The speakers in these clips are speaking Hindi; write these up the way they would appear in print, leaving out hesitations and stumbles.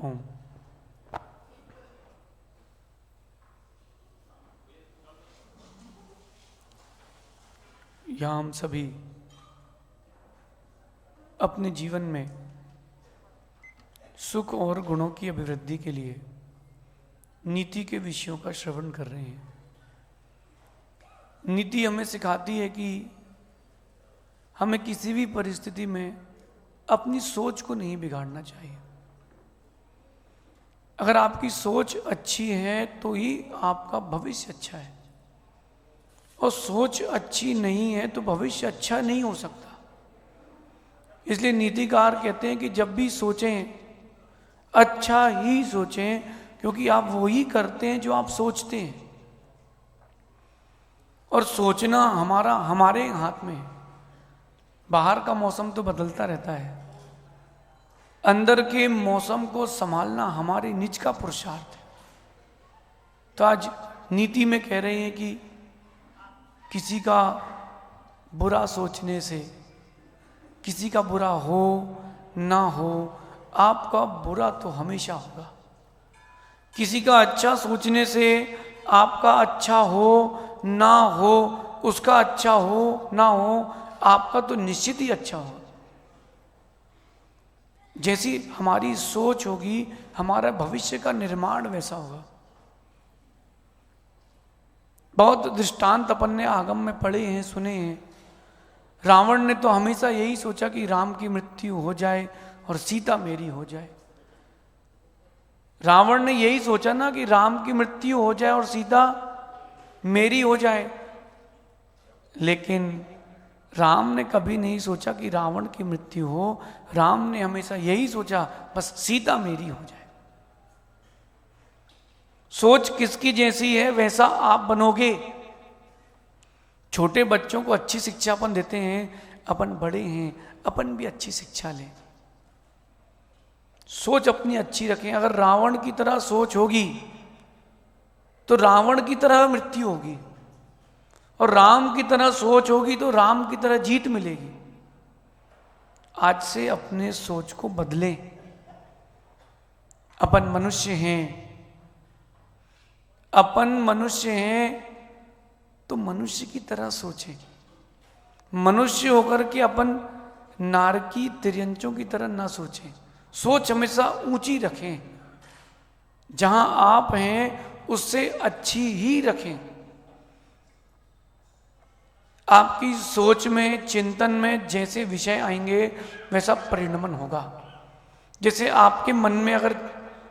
ओम। यहाँ हम सभी अपने जीवन में सुख और गुणों की अभिवृद्धि के लिए नीति के विषयों का श्रवण कर रहे हैं। नीति हमें सिखाती है कि हमें किसी भी परिस्थिति में अपनी सोच को नहीं बिगाड़ना चाहिए। अगर आपकी सोच अच्छी है तो ही आपका भविष्य अच्छा है, और सोच अच्छी नहीं है तो भविष्य अच्छा नहीं हो सकता। इसलिए नीतिकार कहते हैं कि जब भी सोचें अच्छा ही सोचें, क्योंकि आप वो ही करते हैं जो आप सोचते हैं, और सोचना हमारे हाथ में है। बाहर का मौसम तो बदलता रहता है, अंदर के मौसम को संभालना हमारे निज का पुरुषार्थ है। तो आज नीति में कह रहे हैं कि किसी का बुरा सोचने से, किसी का बुरा हो ना हो, आपका बुरा तो हमेशा होगा। किसी का अच्छा सोचने से आपका अच्छा हो ना हो, उसका अच्छा हो ना हो, आपका तो निश्चित ही अच्छा हो। जैसी हमारी सोच होगी, हमारा भविष्य का निर्माण वैसा होगा। बहुत दृष्टांत अपन ने आगम में पढ़े हैं, सुने हैं। रावण ने तो हमेशा यही सोचा कि राम की मृत्यु हो जाए और सीता मेरी हो जाए। रावण ने यही सोचा ना कि राम की मृत्यु हो जाए और सीता मेरी हो जाए, लेकिन राम ने कभी नहीं सोचा कि रावण की मृत्यु हो। राम ने हमेशा यही सोचा बस सीता मेरी हो जाए। सोच किसकी जैसी है वैसा आप बनोगे। छोटे बच्चों को अच्छी शिक्षा अपन देते हैं, अपन बड़े हैं, अपन भी अच्छी शिक्षा लें। सोच अपनी अच्छी रखें। अगर रावण की तरह सोच होगी तो रावण की तरह मृत्यु होगी, और राम की तरह सोच होगी तो राम की तरह जीत मिलेगी। आज से अपने सोच को बदलें। अपन मनुष्य हैं, अपन मनुष्य हैं तो मनुष्य की तरह सोचें। मनुष्य होकर के अपन नारकी तिर्यंचों की तरह ना सोचें। सोच हमेशा ऊंची रखें, जहां आप हैं उससे अच्छी ही रखें। आपकी सोच में, चिंतन में जैसे विषय आएंगे वैसा परिणमन होगा। जैसे आपके मन में अगर,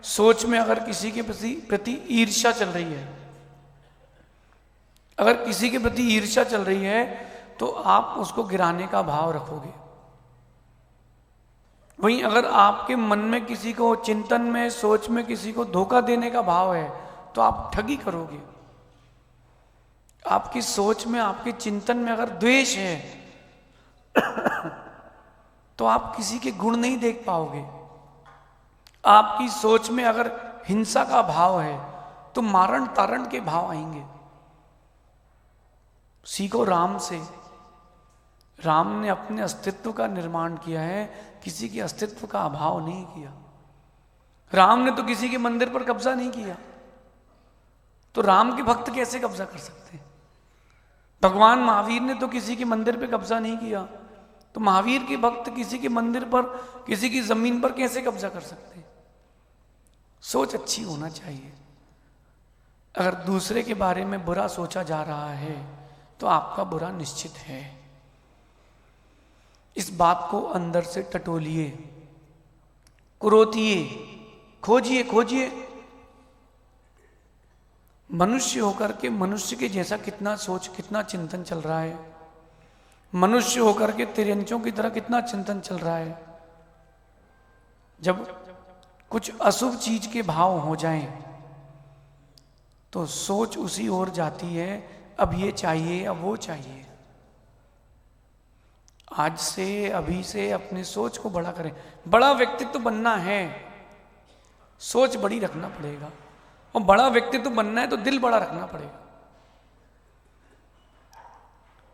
सोच में अगर किसी के प्रति ईर्ष्या चल रही है, अगर किसी के प्रति ईर्ष्या चल रही है तो आप उसको गिराने का भाव रखोगे। वहीं अगर आपके मन में किसी को, चिंतन में, सोच में किसी को धोखा देने का भाव है तो आप ठगी करोगे। आपकी सोच में, आपके चिंतन में अगर द्वेष है तो आप किसी के गुण नहीं देख पाओगे। आपकी सोच में अगर हिंसा का भाव है तो मारण तारण के भाव आएंगे। सीखो राम से। राम ने अपने अस्तित्व का निर्माण किया है, किसी के अस्तित्व का अभाव नहीं किया। राम ने तो किसी के मंदिर पर कब्जा नहीं किया, तो राम के भक्त कैसे कब्जा कर सकते हैं? भगवान महावीर ने तो किसी के मंदिर पर कब्जा नहीं किया, तो महावीर के भक्त किसी के मंदिर पर, किसी की जमीन पर कैसे कब्जा कर सकते हैं? सोच अच्छी होना चाहिए। अगर दूसरे के बारे में बुरा सोचा जा रहा है तो आपका बुरा निश्चित है। इस बात को अंदर से टटोलिए, कुरोतिए, खोजिए। मनुष्य होकर के मनुष्य के जैसा कितना सोच, कितना चिंतन चल रहा है। मनुष्य होकर के तिर्यंचों की तरह कितना चिंतन चल रहा है। जब कुछ अशुभ चीज के भाव हो जाएं तो सोच उसी ओर जाती है, अब ये चाहिए, अब वो चाहिए। आज से, अभी से अपने सोच को बड़ा करें। बड़ा व्यक्तित्व बनना है, सोच बड़ी रखना पड़ेगा, और बड़ा व्यक्तित्व बनना है तो दिल बड़ा रखना पड़ेगा।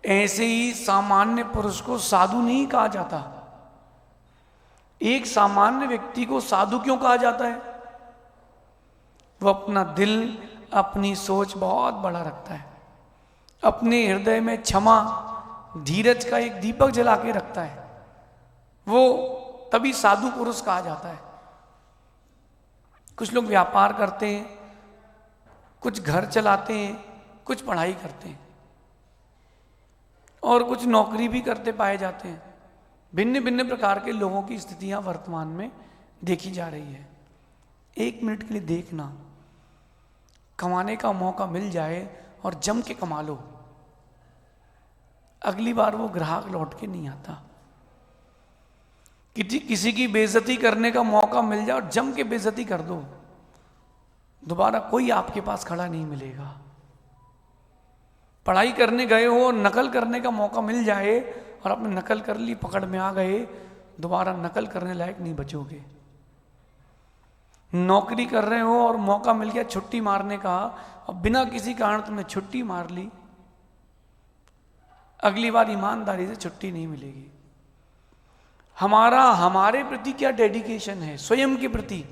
ऐसे ही सामान्य पुरुष को साधु नहीं कहा जाता। एक सामान्य व्यक्ति को साधु क्यों कहा जाता है? वो अपना दिल, अपनी सोच बहुत बड़ा रखता है, अपने हृदय में क्षमा, धीरज का एक दीपक जला के रखता है, वो तभी साधु पुरुष कहा जाता है। कुछ लोग व्यापार करते हैं, कुछ घर चलाते हैं, कुछ पढ़ाई करते हैं और कुछ नौकरी भी करते पाए जाते हैं। भिन्न भिन्न प्रकार के लोगों की स्थितियां वर्तमान में देखी जा रही है। 1 मिनट के लिए देखना, कमाने का मौका मिल जाए और जम के कमा लो, अगली बार वो ग्राहक लौट के नहीं आता। किसी की बेइज्जती करने का मौका मिल जाए और जम के बेइज्जती कर दो, दोबारा कोई आपके पास खड़ा नहीं मिलेगा। पढ़ाई करने गए हो और नकल करने का मौका मिल जाए और आपने नकल कर ली, पकड़ में आ गए, दोबारा नकल करने लायक नहीं बचोगे। नौकरी कर रहे हो और मौका मिल गया छुट्टी मारने का और बिना किसी कारण तुमने छुट्टी मार ली, अगली बार ईमानदारी से छुट्टी नहीं मिलेगी। हमारे प्रति क्या डेडिकेशन है स्वयं के प्रति,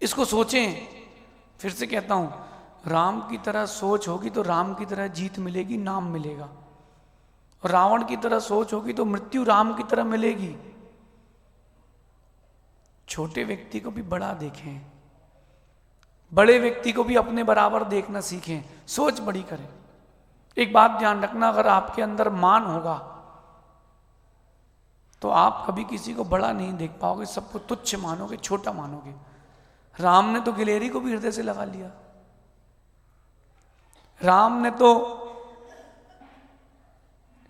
इसको सोचें। फिर से कहता हूं, राम की तरह सोच होगी तो राम की तरह जीत मिलेगी, नाम मिलेगा। और रावण की तरह सोच होगी तो मृत्यु राम की तरह मिलेगी। छोटे व्यक्ति को भी बड़ा देखें, बड़े व्यक्ति को भी अपने बराबर देखना सीखें, सोच बड़ी करें। एक बात ध्यान रखना, अगर आपके अंदर मान होगा तो आप कभी किसी को बड़ा नहीं देख पाओगे, सबको तुच्छ मानोगे, छोटा मानोगे। राम ने तो गिलेरी को भी हृदय से लगा लिया। राम ने तो,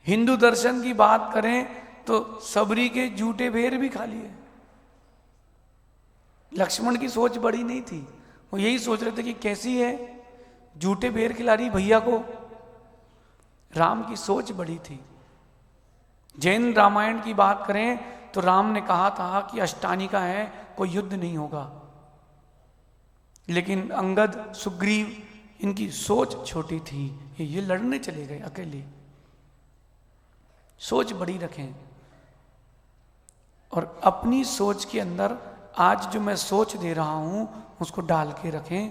हिंदू दर्शन की बात करें तो सबरी के जूठे बेर भी खा लिए। लक्ष्मण की सोच बड़ी नहीं थी, वो यही सोच रहे थे कि कैसी है, जूठे बेर खिला रही भैया को। राम की सोच बड़ी थी। जैन रामायण की बात करें तो राम ने कहा था कि अष्टानिका है, कोई युद्ध नहीं होगा। लेकिन अंगद, सुग्रीव, इनकी सोच छोटी थी, ये लड़ने चले गए अकेले। सोच बड़ी रखें और अपनी सोच के अंदर आज जो मैं सोच दे रहा हूं उसको डाल के रखें।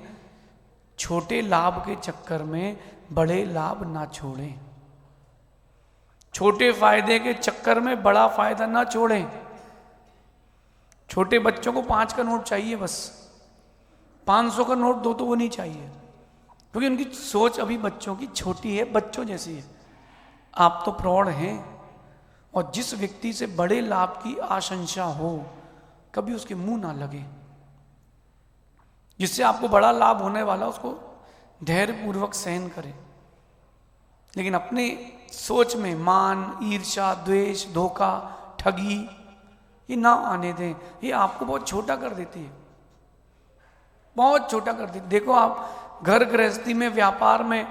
छोटे लाभ के चक्कर में बड़े लाभ ना छोड़ें, छोटे फायदे के चक्कर में बड़ा फायदा ना छोड़ें। छोटे बच्चों को 5 का नोट चाहिए, बस 500 का नोट दो तो वो नहीं चाहिए, क्योंकि उनकी सोच अभी बच्चों की छोटी है, बच्चों जैसी है। आप तो प्रौढ़ हैं, और जिस व्यक्ति से बड़े लाभ की आशंसा हो कभी उसके मुंह ना लगे। जिससे आपको बड़ा लाभ होने वाला उसको धैर्य पूर्वक सहन करें, लेकिन अपने सोच में मान, ईर्ष्या, द्वेष, धोखा, ठगी ये ना आने दें। ये आपको बहुत छोटा कर देती है, बहुत छोटा कर देती। देखो आप घर गृहस्थी में, व्यापार में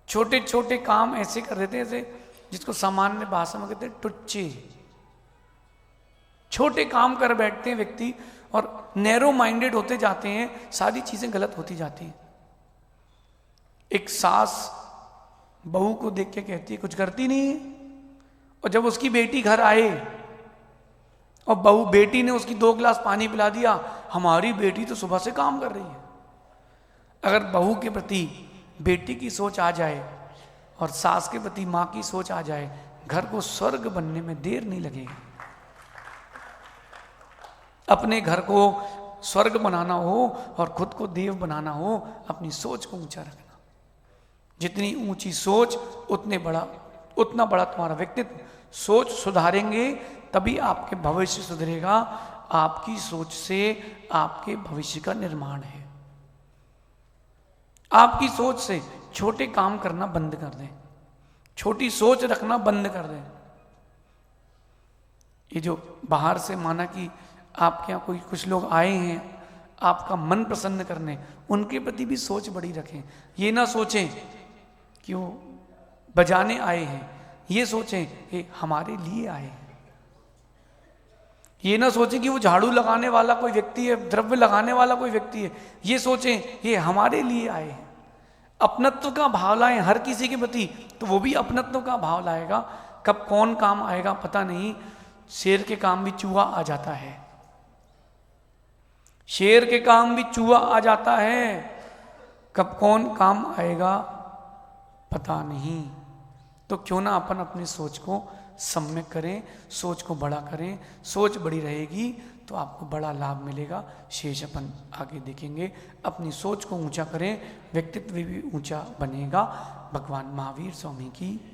छोटे छोटे काम ऐसे कर देते हैं जैसे जिसको सामान्य भाषा में कहते हैं टुच्चे। छोटे काम कर बैठते हैं व्यक्ति और नैरो माइंडेड होते जाते हैं, सारी चीजें गलत होती जाती हैं। एक सास बहू को देख के कहती है कुछ करती नहीं है, और जब उसकी बेटी घर आए और बेटी ने उसकी 2 गिलास पानी पिला दिया, हमारी बेटी तो सुबह से काम कर रही है। अगर बहू के प्रति बेटी की सोच आ जाए और सास के प्रति माँ की सोच आ जाए, घर को स्वर्ग बनने में देर नहीं लगेगी। अपने घर को स्वर्ग बनाना हो और खुद को देव बनाना हो, अपनी सोच को ऊंचा रखना। जितनी ऊंची सोच उतना बड़ा तुम्हारा व्यक्तित्व। सोच सुधारेंगे तभी आपके भविष्य सुधरेगा। आपकी सोच से आपके भविष्य का निर्माण है। आपकी सोच से छोटे काम करना बंद कर दें, छोटी सोच रखना बंद कर दें। ये जो बाहर से माना कि आपके यहाँ कुछ लोग आए हैं आपका मन प्रसन्न करने, उनके प्रति भी सोच बड़ी रखें। ये ना सोचें कि वो बजाने आए हैं, ये सोचें कि हमारे लिए आए हैं। ये ना सोचें कि वो झाड़ू लगाने वाला कोई व्यक्ति है, द्रव्य लगाने वाला कोई व्यक्ति है, ये सोचें ये हमारे लिए आए हैं। अपनत्व का भाव लाएं हर किसी के प्रति, तो वो भी अपनत्व का भाव लाएगा। कब कौन काम आएगा पता नहीं। शेर के काम भी चूहा आ जाता है, शेर के काम भी चूहा आ जाता है। कब कौन काम आएगा पता नहीं। तो क्यों ना अपन अपनी सोच को सम्यक करें, सोच को बड़ा करें। सोच बड़ी रहेगी तो आपको बड़ा लाभ मिलेगा। शेष अपन आगे देखेंगे। अपनी सोच को ऊंचा करें, व्यक्तित्व भी ऊंचा बनेगा। भगवान महावीर स्वामी की